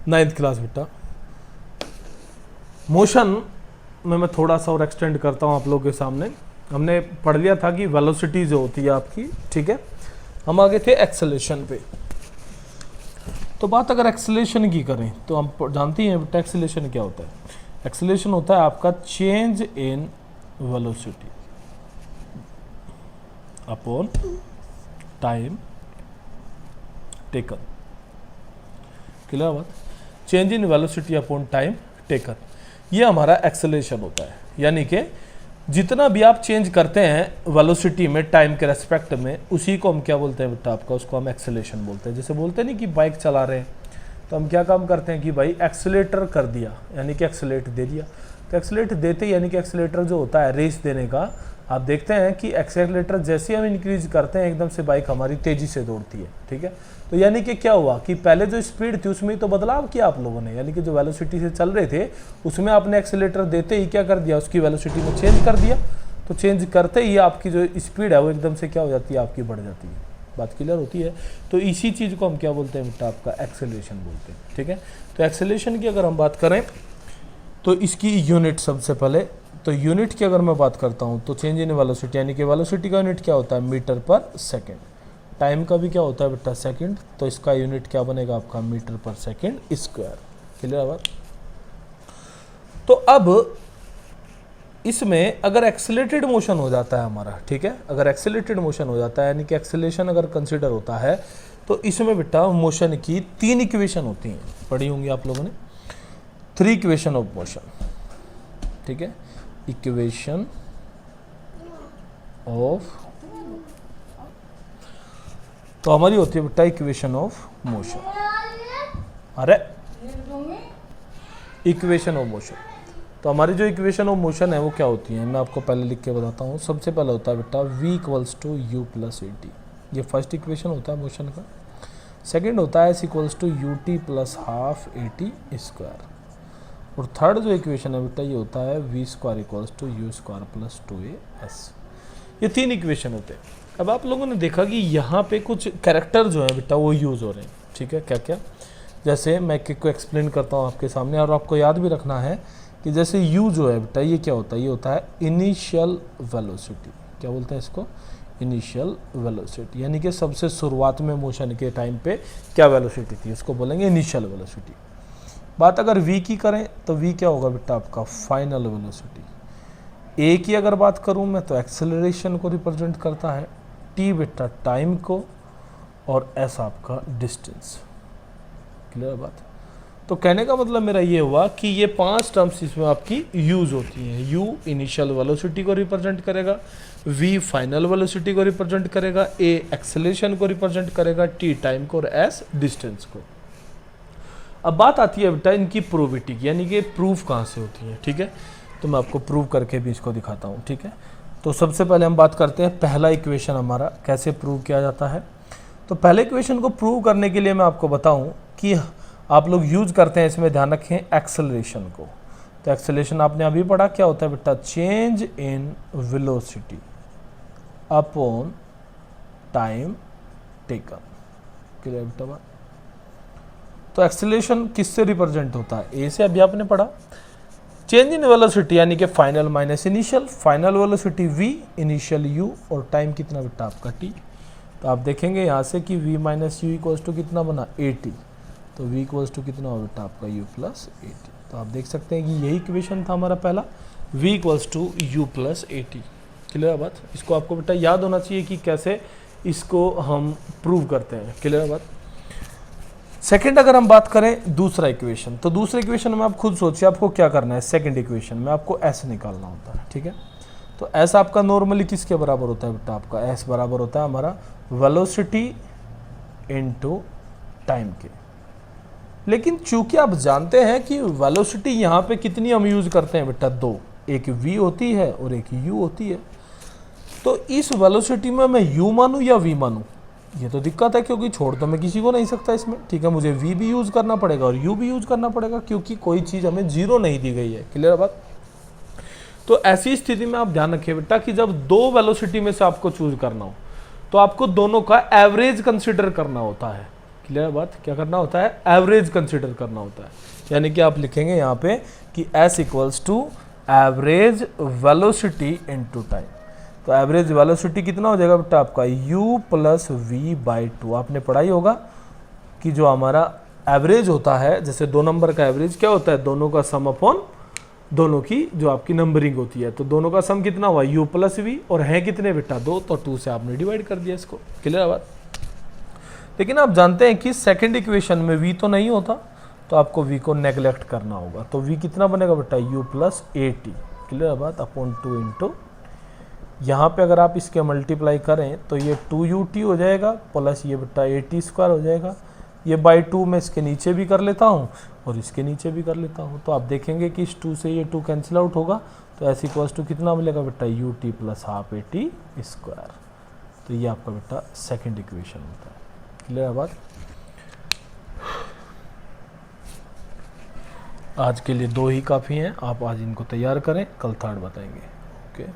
9th class बेटा। Motion में मैं थोड़ा सा और एक्सटेंड करता हूँ आप लोगों के सामने। हमने पढ़ लिया था कि वेलोसिटी जो होती है आपकी, ठीक है, हम आगे थे एक्सेलेरेशन पे। तो बात अगर एक्सेलेरेशन की करें तो हम जानते हैं बेटा एक्सेलेरेशन क्या होता है। एक्सेलेरेशन होता है आपका change in velocity upon time taken. Clear बात? Change in velocity upon time taken, ये हमारा एक्सेलेरेशन होता है। यानी कि जितना भी आप चेंज करते हैं वेलोसिटी में टाइम के रेस्पेक्ट में, उसी को हम क्या बोलते हैं बेटा आपका, उसको हम एक्सेलेरेशन बोलते हैं। जैसे बोलते हैं नहीं कि बाइक चला रहे हैं तो हम क्या काम करते हैं कि भाई एक्सेलेरेटर कर दिया, यानी कि एक्सेलेरेट दे दिया। तो एक्सेलेरेट देते यानी कि एक्सेलेरेटर जो होता है रेस देने का, आप देखते हैं कि एक्सेलेरेटर जैसे हम इंक्रीज करते हैं एकदम से बाइक हमारी तेजी से दौड़ती है, ठीक है। तो यानी कि क्या हुआ कि पहले जो स्पीड थी उसमें तो बदलाव किया आप लोगों ने, यानी कि जो वेलोसिटी से चल रहे थे उसमें आपने एक्सेलेरेटर देते ही क्या कर दिया, उसकी वेलोसिटी में चेंज कर दिया। तो चेंज करते ही आपकी जो स्पीड है वो एकदम से क्या हो जाती है, आपकी बढ़ जाती है। बात क्लियर होती है? तो इसी चीज़ को हम क्या बोलते हैं बेटा आपका एक्सेलेरेशन बोलते हैं, ठीक है। तो एक्सेलेरेशन की अगर हम बात करें तो इसकी यूनिट सबसे पहले, तो यूनिट की अगर मैं बात करता हूँ तो चेंज इन वेलोसिटी, यानी कि वेलोसिटी का यूनिट क्या होता है, मीटर पर सेकेंड। टाइम का भी क्या होता है बेटा, सेकंड। तो इसका यूनिट क्या बनेगा आपका, मीटर पर सेकंड स्क्वायर। क्लियर बात? तो अब इसमें अगर एक्सेलरेटेड मोशन हो जाता है हमारा, ठीक है, अगर एक्सेलरेटेड मोशन हो जाता है यानी कि एक्सेलरेशन अगर कंसीडर होता है, तो इसमें बेटा मोशन की 3 इक्वेशन होती हैं, पढ़ी होंगी आप लोगों ने। 3 इक्वेशन ऑफ मोशन, ठीक है, इक्वेशन ऑफ, तो हमारी होती है बेटा इक्वेशन ऑफ मोशन। अरे इक्वेशन ऑफ मोशन, तो हमारी जो इक्वेशन ऑफ मोशन है वो क्या होती है, मैं आपको पहले लिख के बताता हूँ। सबसे पहले होता है बेटा v equals to u plus a t, ये फर्स्ट इक्वेशन होता है मोशन का। सेकंड होता है s equals to u t plus half a t square. और थर्ड जो इक्वेशन है बेटा ये होता है v square equals to u square plus 2as। ये 3 इक्वेशन होते हैं। अब आप लोगों ने देखा कि यहाँ पे कुछ कैरेक्टर जो है बेटा वो यूज़ हो रहे हैं, ठीक है। क्या क्या, जैसे मैं एक को एक्सप्लेन करता हूँ आपके सामने, और आपको याद भी रखना है कि जैसे u जो है बेटा ये क्या होता है, ये होता है इनिशियल वेलोसिटी। क्या बोलते हैं इसको, इनिशियल वेलोसिटी, यानी कि सबसे शुरुआत में मोशन के टाइम पे क्या वेलोसिटी थी उसको बोलेंगे इनिशियल वेलोसिटी। बात अगर v की करें तो v क्या होगा बेटा आपका, फाइनल वेलोसिटी। a की अगर बात करूँ मैं तो एक्सेलरेशन को रिप्रेजेंट करता है, t बेटा टाइम को, और s आपका डिस्टेंस। क्लियर बात? तो कहने का मतलब मेरा ये हुआ कि ये 5 टर्म्स इसमें आपकी यूज होती हैं। u इनिशियल वेलोसिटी को रिप्रेजेंट करेगा, v फाइनल वेलोसिटी को रिप्रेजेंट करेगा, a एक्सेलरेशन को रिप्रेजेंट करेगा, t टाइम को, और s डिस्टेंस को। अब बात आती है बेटा इनकी प्रूविटी की, यानी कि प्रूफ कहाँ से होती है, ठीक है। तो मैं आपको प्रूव करके भी इसको दिखाता हूँ, ठीक है। तो सबसे पहले हम बात करते हैं पहला इक्वेशन हमारा कैसे प्रूव किया जाता है। तो पहले इक्वेशन को प्रूव करने के लिए मैं आपको बताऊं कि आप लोग यूज करते हैं, इसमें ध्यान रखें एक्सेलरेशन को। तो एक्सेलरेशन आपने अभी पढ़ा, क्या होता है बेटा, change in velocity upon time taken. Clear बेटा बात? तो एक्सेलरेशन किससे रिप्रेजेंट होता है, ए से अभी आपने पढ़ा। चेंज इन वेलोसिटी यानी कि final minus initial, final velocity v, initial u, और टाइम कितना बेटा आपका t। तो आप देखेंगे यहाँ से कि v minus u equals to कितना बना, at। तो v इक्वल्स टू कितना हो बेटा आपका u प्लस at। तो आप देख सकते हैं कि यही इक्वेशन था हमारा पहला, v equals to u plus at। Clear बात? इसको आपको बेटा याद होना चाहिए कि कैसे इसको हम प्रूव करते हैं। क्लियर बात? सेकंड अगर हम बात करें दूसरा इक्वेशन, तो दूसरे इक्वेशन में आप खुद सोचिए आपको क्या करना है। सेकंड इक्वेशन में आपको s निकालना होता है, ठीक है। तो s आपका नॉर्मली किसके बराबर होता है बेटा, आपका s बराबर होता है हमारा वेलोसिटी इनटू टाइम के। लेकिन चूंकि आप जानते हैं कि वेलोसिटी यहाँ पे कितनी हम यूज करते हैं बेटा, 2, एक v होती है और एक u होती है। तो इस वेलोसिटी में मैं u मानूं या v मानूं, ये तो दिक्कत है, क्योंकि छोड़ तो मैं किसी को नहीं सकता इसमें, ठीक है। मुझे v भी यूज करना पड़ेगा और u भी यूज करना पड़ेगा, क्योंकि कोई चीज हमें 0 नहीं दी गई है। क्लियर बात? तो ऐसी स्थिति में आप ध्यान रखिए बेटा कि जब 2 वेलोसिटी में से आपको चूज करना हो तो आपको दोनों का एवरेज कंसिडर करना होता है। क्लियर है बात? क्या करना होता है? एवरेज कंसिडर करना होता है। यानी कि आप लिखेंगे यहाँ पे कि s equals to average velocity into time. तो एवरेज वेलोसिटी कितना हो जाएगा बेटा आपका? u plus v by two. आपने पढ़ाई होगा कि जो हमारा एवरेज होता है, जैसे 2 नंबर का एवरेज क्या होता है? दोनों का सम अपॉन दोनों की जो आपकी नंबरिंग होती है। तो दोनों का सम कितना हुआ? u प्लस वी, और है कितने बेटा? 2, तो 2 से आपने डिवाइड कर दिया इसको। क्लियर है बात? लेकिन आप जानते हैं कि सेकंड इक्वेशन में v तो नहीं होता, तो आपको v को नेगलेक्ट करना होगा। तो v कितना बनेगा बेटा? u plus a T. Clear है बात? अपॉन 2 इंटू, यहाँ पे अगर आप इसके मल्टीप्लाई करें तो ये 2ut हो जाएगा प्लस ये बेटा ए टी स्क्वायर हो जाएगा। ये बाई 2 मैं इसके नीचे भी कर लेता हूँ और इसके नीचे भी कर लेता हूँ। तो आप देखेंगे कि इस 2 से ये 2 कैंसिल आउट होगा, तो एस इक्वल्स टू कितना मिलेगा बेटा? You t plus half a t square. तो ये आपका बेटा सेकंड इक्वेशन होता है। क्लियर है बात? आज के लिए 2 ही काफ़ी हैं, आप आज इनको तैयार करें, कल थर्ड बताएंगे।